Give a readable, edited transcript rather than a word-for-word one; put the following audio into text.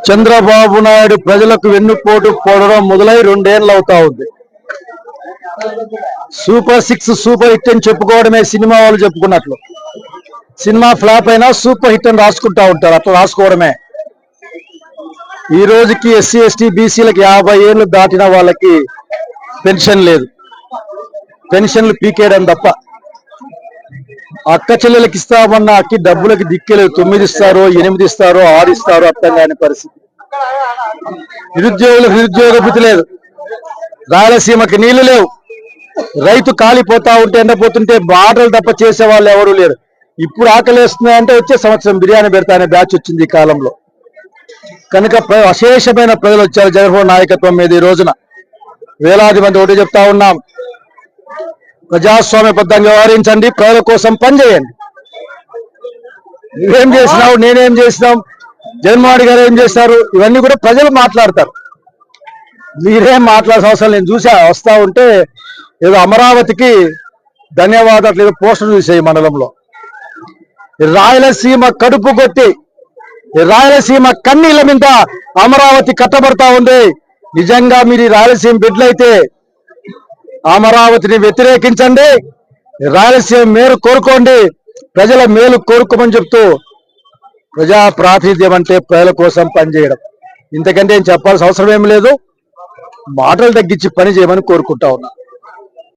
చంద్రబాబు నాయుడు ప్రజలకు వెన్నుపోటు పోవడం మొదలై 2 ఏళ్ళు అవుతా ఉంది. సూపర్ 6 సూపర్ హిట్ అని చెప్పుకోవడమే సినిమా వాళ్ళు చెప్పుకున్నట్లు. సినిమా ఫ్లాప్ అయినా సూపర్ హిట్ అని రాసుకుంటా ఉంటారు, అట్లా రాసుకోవడమే. ఈ రోజుకి ఎస్సీ ఎస్టీ బీసీలకు 50 ఏళ్ళు దాటిన వాళ్ళకి పెన్షన్ లేదు. పెన్షన్లు పీకేయడం తప్ప. అక్క చెల్లెలకి ఇస్తామన్నాకి డబ్బులకి దిక్కేలేదు. 9 ఇస్తారో 8 ఇస్తారో 6 ఇస్తారో అర్థం కాని పరిస్థితి. నిరుద్యోగులకు నిరుద్యోగ భృతి లేదు. రాయలసీమకి నీళ్లు లేవు. రైతు కాలిపోతా ఉంటే ఎండపోతుంటే మాటలు తప్ప చేసే వాళ్ళు ఎవరు లేరు. ఇప్పుడు ఆకలేస్తున్నాయంటే వచ్చే సంవత్సరం బిర్యానీ పెడతా అనే బ్యాచ్ వచ్చింది ఈ కాలంలో. కనుక అశేషమైన ప్రజలు వచ్చారు జగన్మోహన్ నాయకత్వం మీద. ఈ రోజున వేలాది మంది ఒకటి చెప్తా ఉన్నాం, ప్రజాస్వామ్యబద్ధంగా వ్యవహరించండి, ప్రజల కోసం పనిచేయండి. నువ్వేం చేసినావు, నేనేం చేసినాం, జగన్మోహన్ గారు ఏం చేస్తారు, ఇవన్నీ కూడా ప్రజలు మాట్లాడతారు. మీరేం మాట్లాడాల్సిన అవసరం నేను చూసా. వస్తా ఉంటే ఏదో అమరావతికి ధన్యవాదాలు ఏదో పోస్టర్ చూసే ఈ మండలంలో. రాయలసీమ కడుపు కొట్టి రాయలసీమ కన్నీళ్ళ మీద అమరావతి కట్టబడతా ఉంది. నిజంగా మీరు రాయలసీమ బిడ్డలైతే అమరావతిని వ్యతిరేకించండి, రాయలసీమ మేలు కోరుకోండి, ప్రజల మేలు కోరుకోమని చెప్తూ ప్రజా ప్రాతినిధ్యం అంటే ప్రజల కోసం పనిచేయడం. ఇంతకంటే ఏం చెప్పాల్సిన అవసరం ఏమి లేదు. మాటలు తగ్గించి పని చేయమని కోరుకుంటా ఉన్నా.